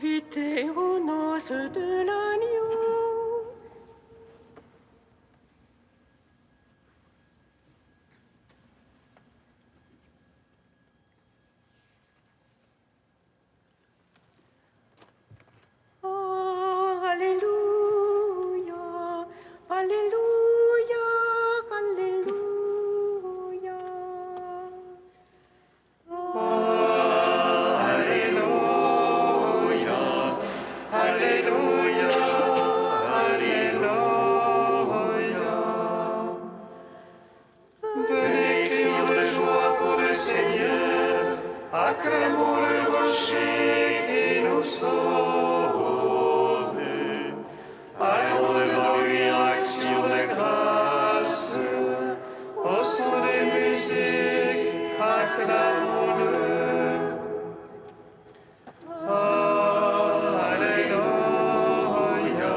Invitez aux noces de l'agneau. Oh, Alléluia, Alléluia, Alléluia. Acclamons le rocher qui nous sauve. Allons devant lui en action de grâce. Au son des musiques, acclamons-le. Alléluia,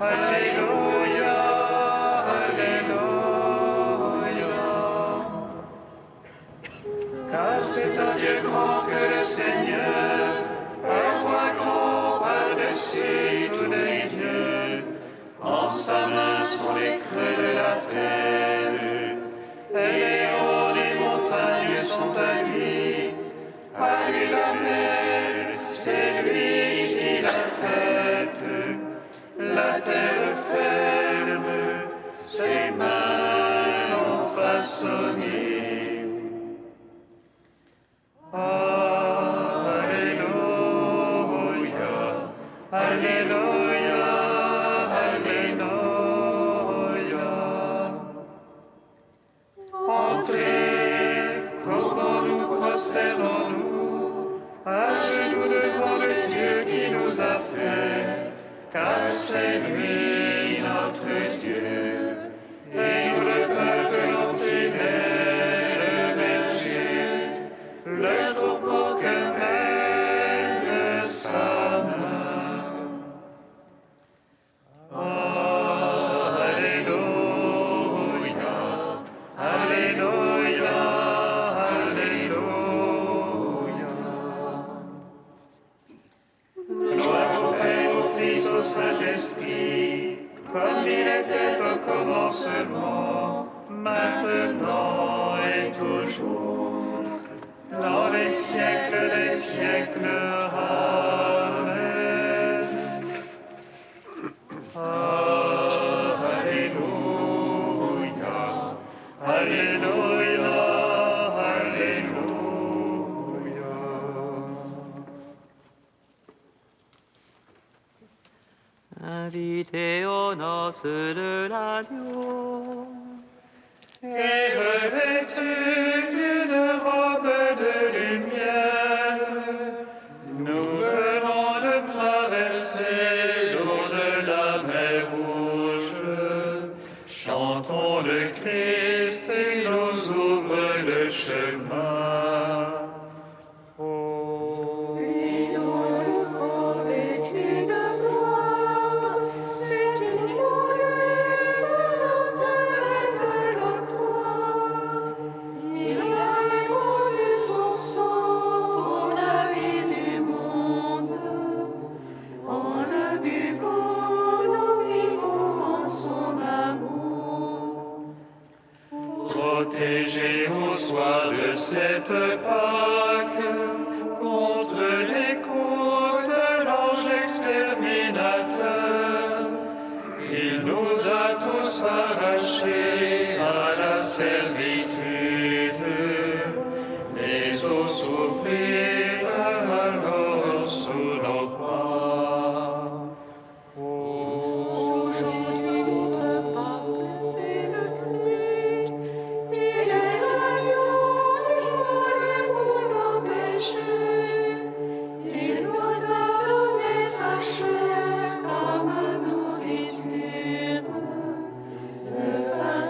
Alléluia, Alléluia. Car c'est un Dieu grand que le Seigneur, un roi grand par-dessus tous les dieux. En sa main sont les creux de la terre, et les hauts des montagnes sont à lui. À lui la mer, c'est lui qui l'a faite. La terre ferme, ses mains l'ont façonné. Alléluia, Alléluia, Alléluia. Entrez, courbons-nous, prosternons-nous, à genoux devant le Dieu qui nous a fait, car c'est lui notre Dieu, et nous le peuple entier, le berger, le troupeau que mène sa main. Alléluia, Alléluia, Alléluia. Gloire au Père, au Fils, au Saint-Esprit, comme il était au commencement, maintenant et toujours, dans les siècles des siècles. Amen. Alléluia, Alléluia, Alléluia. Invitez aux noces de l'agneau. Et revêtus d'une robe de lumière, nous venons de traverser l'eau de la mer Rouge. Chantons le Christ, il nous ouvre le chemin. Et nous revêtus de gloire, c'est une promesse mortelle de la croix. Il a répandu son sang pour la vie du monde. En le buvant, nous vivons en son amour. Protégés au soir de cette Pâque, contre les coups de l'ange exterminateur, il nous a tous arrachés à la servitude, mais au souffrir alors sous nos pas. Aujourd'hui notre Pâque, c'est le Christ. Il est l'agneau immolé pour nos péchés. Il nous a donné sa chair comme nourriture. Le pain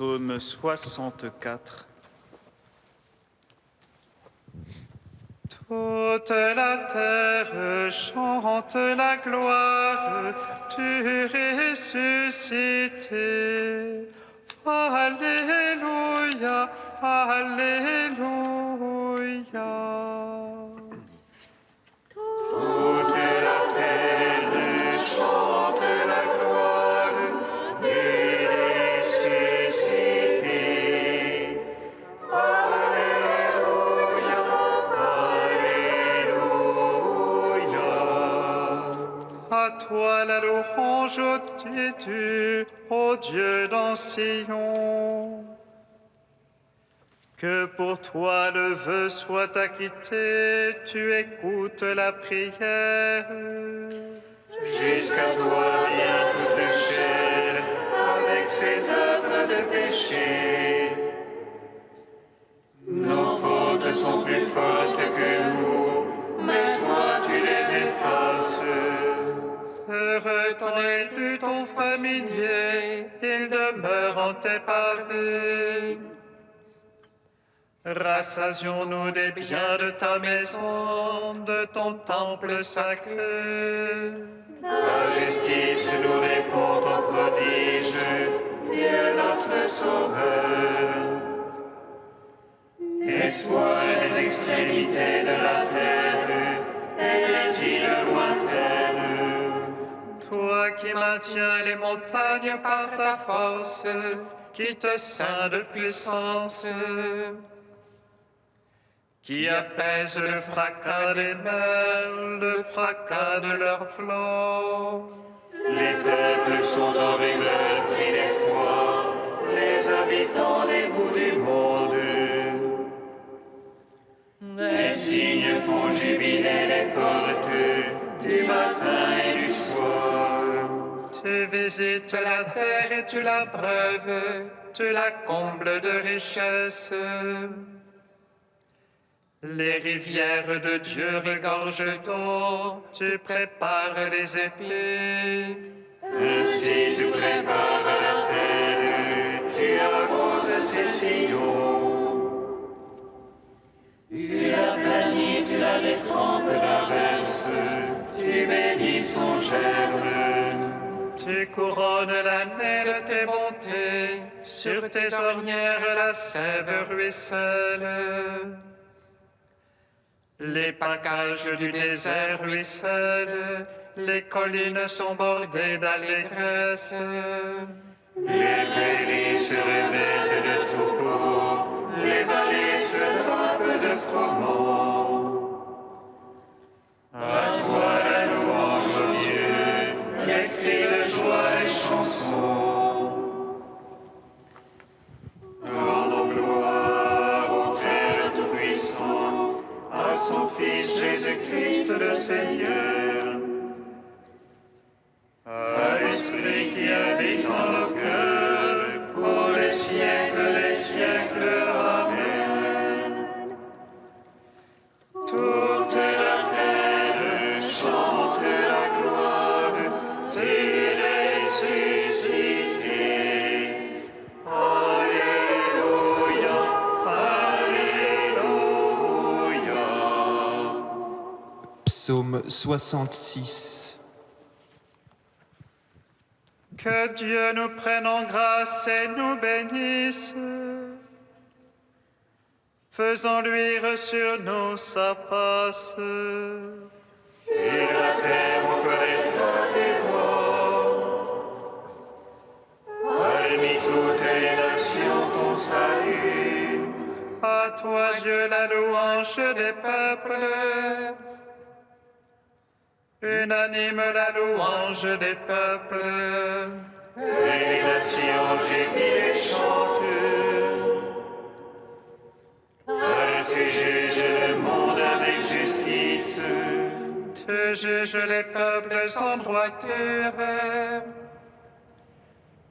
Psaume 64. Toute la terre chante la gloire du ressuscité. Alléluia, Alléluia. Toute la terre chante la gloire du ressuscité. Alléluia, Alléluia. À toi la louange, ô Dieu, ô Dieu dans Sion. Que pour toi le vœu soit acquitté, tu écoutes la prière. Jusqu'à toi vient toute chair, avec ses œuvres de péché. Nos fautes sont plus fortes que nous, mais toi tu les effaces. Heureux ton élu, ton familier, il demeure en tes pavés. Rassasions-nous des biens de ta maison, de ton temple sacré. La justice nous répond au prodige, Dieu notre Sauveur. Espoir des extrémités de la terre et des îles lointaines. Toi qui maintiens les montagnes par ta force, qui te ceint de puissance, qui apaise le fracas des mers, le fracas de leurs flots. Les peuples sont en rumeur, pris d'effroi, les habitants des bouts du monde. Les signes font jubiler les portes du matin et du soir. Tu visites la terre et tu la breuves, tu la combles de richesses. Les rivières de Dieu regorgent d'eau, tu prépares les épées. Ainsi tu prépares la terre, tu arroses ses sillons. Tu la planis, tu la détrempes d'averse, tu bénis son germe. Tu couronnes l'année de tes bontés, sur tes ornières la sève ruisselle. Les packages du désert ruissellent, les collines sont bordées d'allégresse. Les prairies se revêtent de troupeaux, les vallées se drapent de froment. À toi la louange, ô Dieu, les cris de joie, les chansons. Rendons gloire au Père Tout-Puissant, à son Fils Jésus-Christ le Seigneur, à l'Esprit qui habite en nos cœurs, pour les siècles, Amen. Toute la terre chante la gloire du ressuscité. Alléluia, Alléluia. Psaume 66. Que Dieu nous prenne en grâce et nous bénisse. Faisons luire sur nous sa face. Sur la terre on connaîtra tes voies. Parmi toutes les nations ton salut. À toi Dieu la louange des peuples. Unanime la louange des peuples. Et les nations jubilent et chantent. Car tu juges le monde avec justice. Tu juges les peuples en droiture.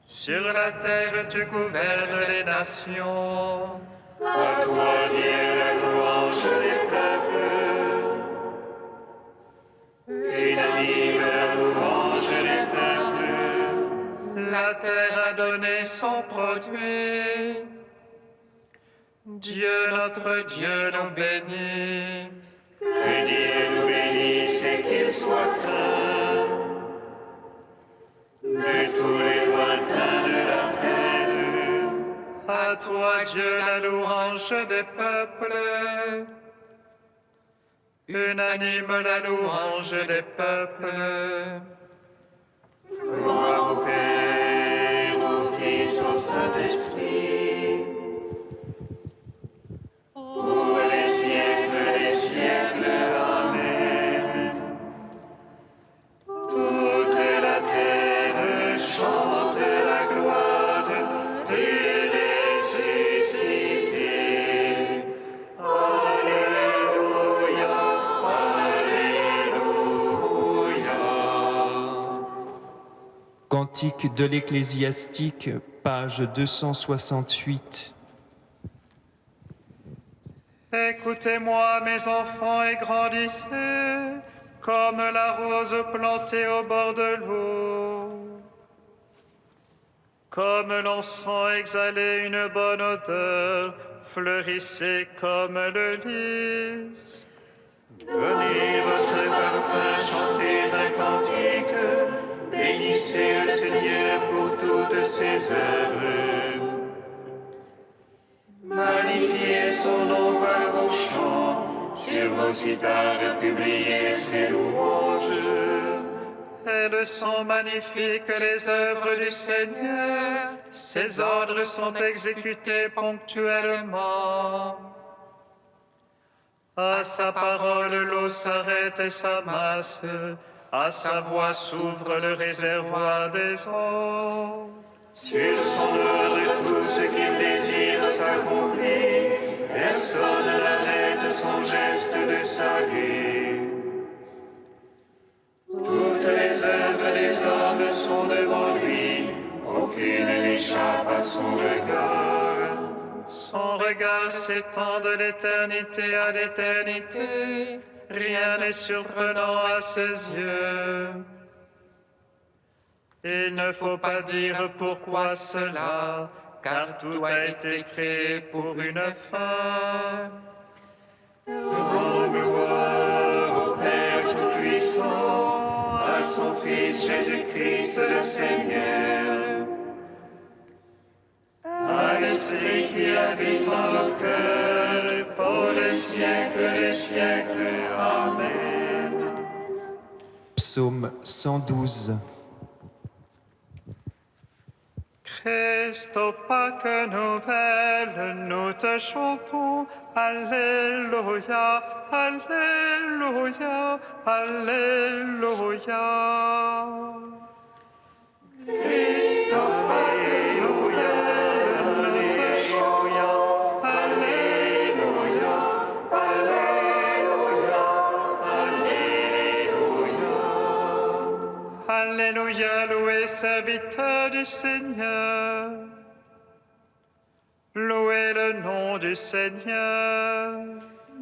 Sur la terre tu gouvernes les nations. À toi Dieu la louange des peuples. Unanime la louange des peuples. La terre a donné son produit. Dieu notre Dieu nous bénit. Que Dieu nous bénisse et qu'il soit craint de tous les lointains de la terre. À toi, Dieu, la louange des peuples. Unanime la louange des peuples. Gloire au Père, au Fils, au Saint-Esprit, pour les siècles des siècles. Amen. Toute la terre chante la gloire du ressuscité. Alléluia, Alléluia. Cantique de l'Ecclésiastique, page 268. Écoutez-moi, mes enfants, et grandissez, comme la rose plantée au bord de l'eau. Comme l'encens exhalait une bonne odeur, fleurissez comme le lys. Donnez votre parfum, chantez un cantique, bénissez le Seigneur pour toutes ses œuvres. Magnifiez son nom par vos chants, sur vos cithars publiez ses louanges. Elles sont magnifiques les œuvres du Seigneur, ses ordres sont exécutés ponctuellement. À sa parole, l'eau s'arrête et s'amasse, à sa voix s'ouvre le réservoir des eaux. Sur son ordre, tout ce qu'il désire s'accomplit, personne n'arrête son geste de salut. Toutes les œuvres des hommes sont devant lui, aucune n'échappe à son regard. Son regard s'étend de l'éternité à l'éternité, rien n'est surprenant à ses yeux. Il ne faut pas dire pourquoi cela, car tout a été créé pour une fin. Rendons gloire au Père Tout-Puissant, à son Fils Jésus-Christ le Seigneur, à l'Esprit qui habite en nos cœurs, pour les siècles des siècles. Amen. Psaume 112. Christ, ô Pâques nouvelle, nous te chantons. Alléluia, Alléluia, Alléluia. Christ, Alléluia, Nous te chantons. Alléluia, Alléluia, Alléluia. Alléluia, louez serviteur du Seigneur. Louez le nom du Seigneur.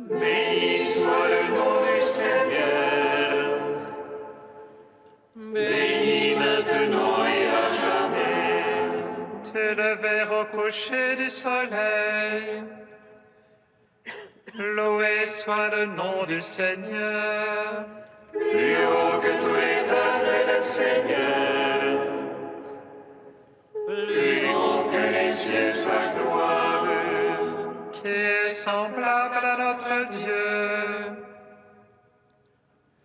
Béni soit le nom du Seigneur, béni maintenant et à jamais. Tu le verras au coucher du soleil. Loué soit le nom du Seigneur. Plus haut que tous les peuples, le Seigneur, plus haut que les cieux, sa gloire. Qui est semblable à notre Dieu,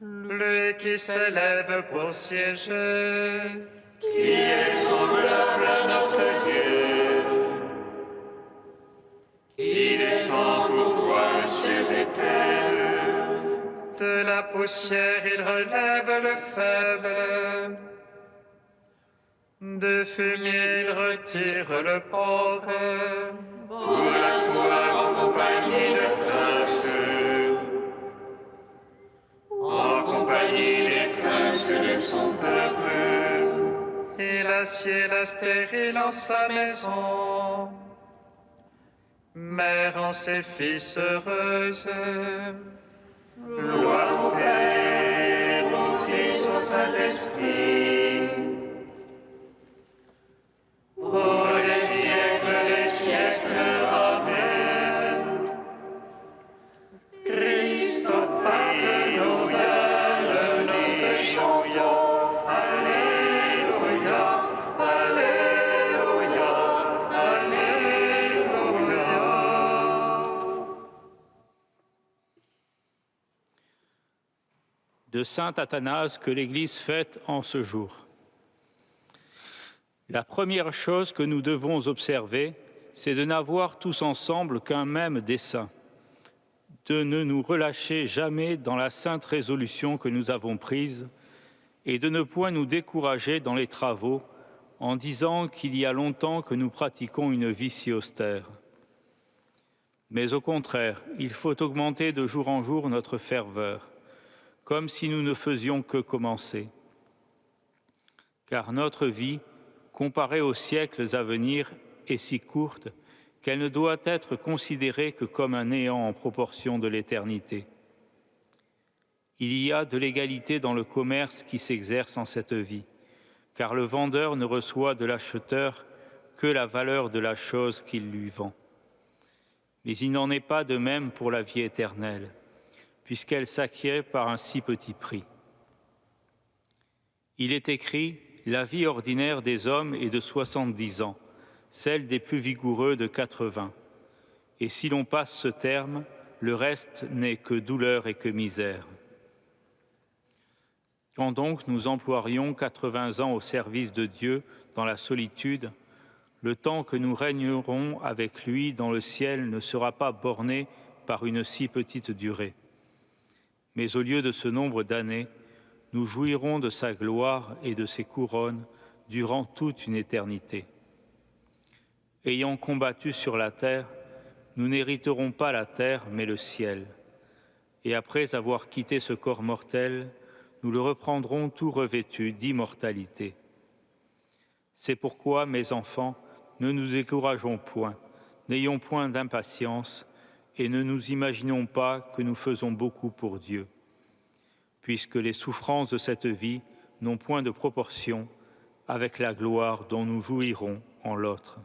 lui qui s'élève pour siéger, Qui est semblable à notre Dieu, qui descend pour voir les cieux et terre. de la poussière il relève le faible, de fumier il retire le pauvre, Pour l'asseoir en compagnie de princes, en compagnie des princes de son peuple. il assied la stérile en sa maison, mère en ses fils heureuses. Gloire au Père, au Fils, au Saint-Esprit, pour les siècles des siècles. Amen. de saint Athanase que l'Église fête en ce jour. La première chose que nous devons observer, c'est de n'avoir tous ensemble qu'un même dessein, de ne nous relâcher jamais dans la sainte résolution que nous avons prise et de ne point nous décourager dans les travaux en disant qu'il y a longtemps que nous pratiquons une vie si austère. Mais au contraire, il faut augmenter de jour en jour notre ferveur, comme si nous ne faisions que commencer. Car notre vie, comparée aux siècles à venir, est si courte qu'elle ne doit être considérée que comme un néant en proportion de l'éternité. Il y a de l'égalité dans le commerce qui s'exerce en cette vie, car le vendeur ne reçoit de l'acheteur que la valeur de la chose qu'il lui vend. Mais il n'en est pas de même pour la vie éternelle, puisqu'elle s'acquiert par un si petit prix. Il est écrit « La vie ordinaire des hommes est de 70 ans, celle des plus vigoureux de 80. Et si l'on passe ce terme, le reste n'est que douleur et que misère. » Quand donc nous emploierions 80 ans au service de Dieu dans la solitude, le temps que nous régnerons avec lui dans le ciel ne sera pas borné par une si petite durée. Mais au lieu de ce nombre d'années, nous jouirons de sa gloire et de ses couronnes durant toute une éternité. Ayant combattu sur la terre, nous n'hériterons pas la terre, mais le ciel. Et après avoir quitté ce corps mortel, nous le reprendrons tout revêtu d'immortalité. C'est pourquoi, mes enfants, ne nous décourageons point, n'ayons point d'impatience et ne nous imaginons pas que nous faisons beaucoup pour Dieu, puisque les souffrances de cette vie n'ont point de proportion avec la gloire dont nous jouirons en l'autre.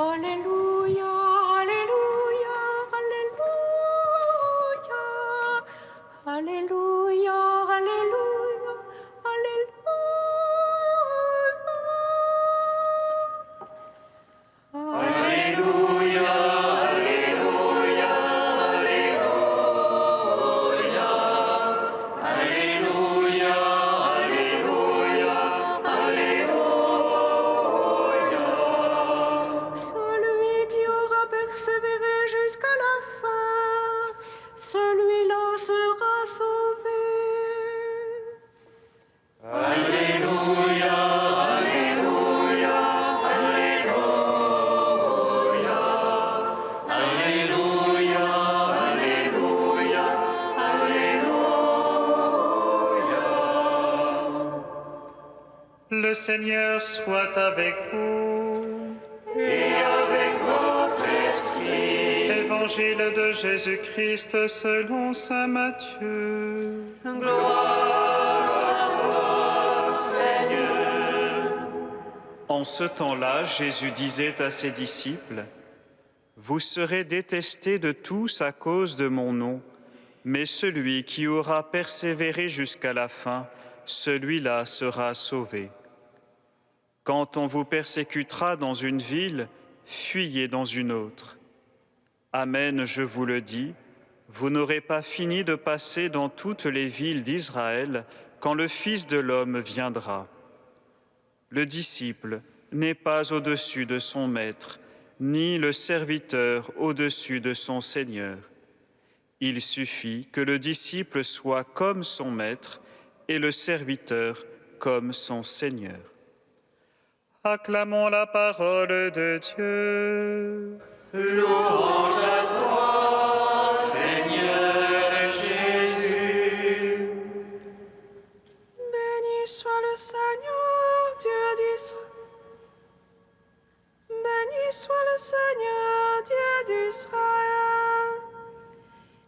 Alléluia, Alléluia, Alléluia. Alléluia, Alléluia, Alléluia. Celui qui aura persévéré jusqu'à la fin, celui-là sera sauvé. Le Seigneur soit avec vous. Et avec votre esprit. Évangile de Jésus-Christ selon saint Matthieu. En ce temps-là, Jésus disait à ses disciples, « Vous serez détestés de tous à cause de mon nom, mais celui qui aura persévéré jusqu'à la fin, celui-là sera sauvé. Quand on vous persécutera dans une ville, fuyez dans une autre. Amen, je vous le dis, vous n'aurez pas fini de passer dans toutes les villes d'Israël quand le Fils de l'homme viendra. Le disciple n'est pas au-dessus de son maître, ni le serviteur au-dessus de son Seigneur. Il suffit que le disciple soit comme son maître et le serviteur comme son Seigneur. » Acclamons la parole de Dieu. Louange à toi, Seigneur Jésus. Béni soit le Seigneur, Dieu d'Israël. Béni soit le Seigneur, Dieu d'Israël.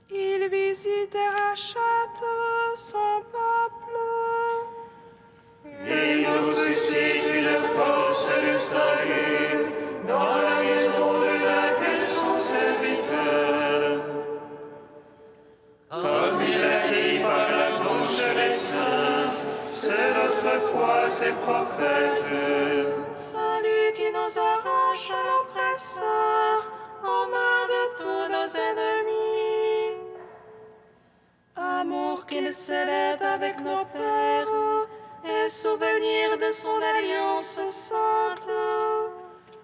Il visite et rachète son peuple. Il nous suscite une force de salut dans la maison de laquelle son serviteur. Comme il a dit par la bouche des saints, c'est notre foi, ses prophètes. Celui qui nous arrache à l'oppresseur, aux mains de tous nos ennemis. Amour qu'il scellait avec nos pères, et souvenir de son alliance sainte.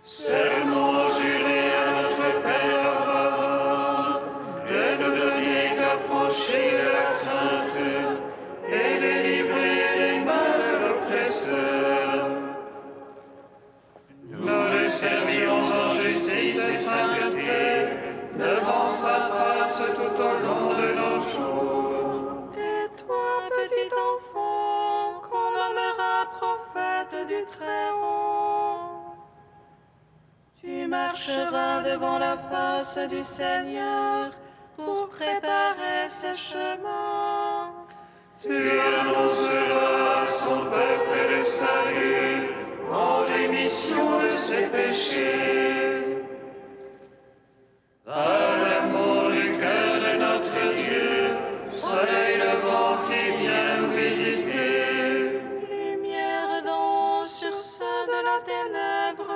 Serment juré à notre Père Abraham, de nous donner qu'affranchir la crainte et délivrer les mains de l'oppresseur. Nous le servirons en justice et sainteté devant sa face tout au long de nos jours. Et toi, petit enfant, qu'on nommera prophète du Très-Haut, tu marcheras devant la face du Seigneur pour préparer ses chemins. Tu annonceras à son peuple le salut en rémission de ses péchés. Par l'amour du cœur de notre Dieu, soleil levant qui vient nous visiter. Lumière d'en haut sur ceux de la ténèbre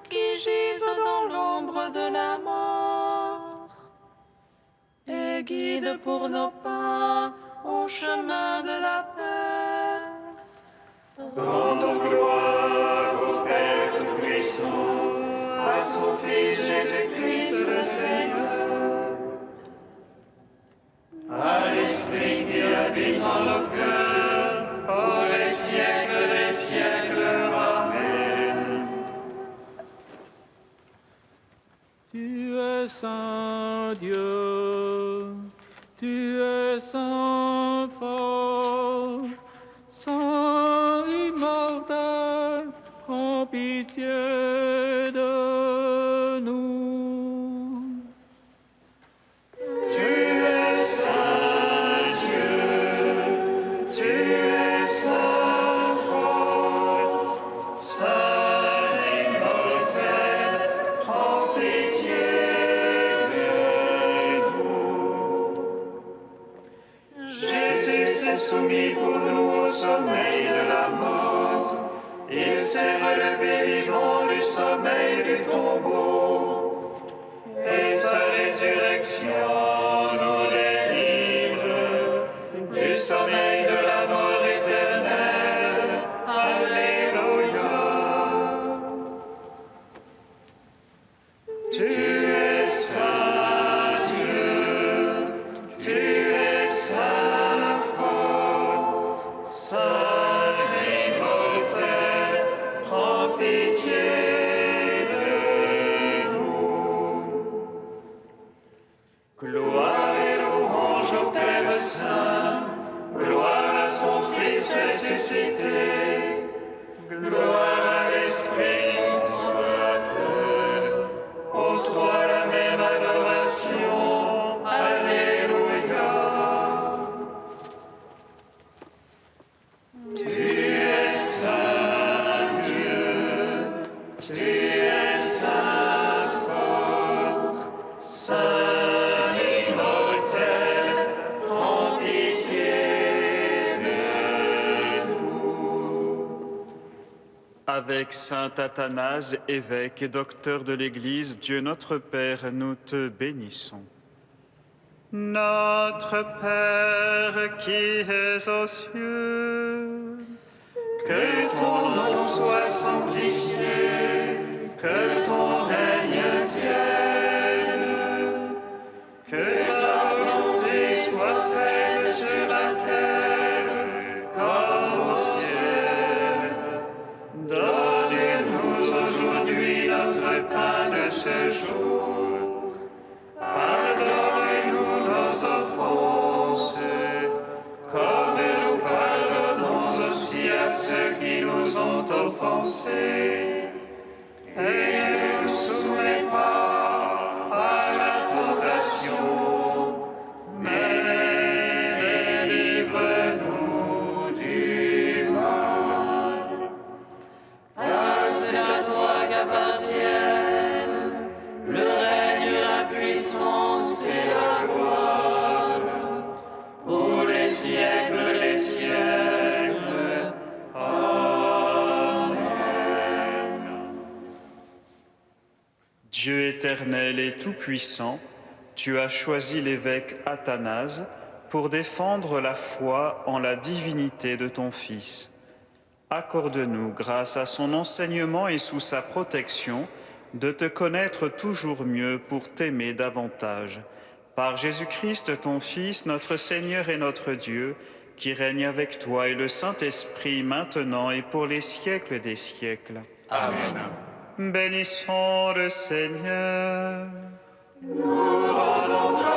qui gisent dans l'ombre de la mort. Et guide pour nos pas au chemin de la paix. Rendons gloire au Père Tout-Puissant, à son Fils Jésus-Christ le Seigneur, à l'Esprit qui habite dans nos cœurs, pour les siècles des siècles. Amen. Tu es saint Dieu, tu es saint fort, saint immortel, prends pitié de nous. Tu es saint Dieu, tu es saint fort, saint immortel, prends pitié de nous. soumis pour nous au sommeil de la mort. Il s'est relevé vivant du sommeil du tombeau. Et sa résurrection nous délivre du sommeil de la mort éternelle. Alléluia. Tu es saint Dieu, tu es saint fort, saint immortel, prends pitié de nous. Gloire et louange au Père Saint, gloire à son Fils ressuscité, gloire à l'Esprit consolateur, aux trois la même adoration. Alléluia. Tu es saint Dieu, tu es saint fort, saint immortel, prends pitié de nous. Avec saint Athanase, évêque et docteur de l'Église, Dieu notre Père, nous te bénissons. Notre Père qui es aux cieux, que ton nom soit sanctifié, que ton règne vienne, que ta volonté soit faite sur la terre comme au ciel. Donne-nous aujourd'hui notre pain de ce jour. Pardonne-nous nos offenses, comme nous pardonnons aussi à ceux qui nous ont offensés. Et ne nous soumets pas à la tentation, mais délivre-nous du mal. Car c'est à toi qu'appartiennent le règne, la puissance et la gloire, pour les siècles des siècles. Amen. Dieu éternel et tout-puissant, tu as choisi l'évêque Athanase pour défendre la foi en la divinité de ton Fils. Accorde-nous, grâce à son enseignement et sous sa protection, de te connaître toujours mieux pour t'aimer davantage. Par Jésus-Christ, ton Fils, notre Seigneur et notre Dieu, qui règne avec toi et le Saint-Esprit maintenant et pour les siècles des siècles. Amen. Bénissons le Seigneur. Nous rendons grâce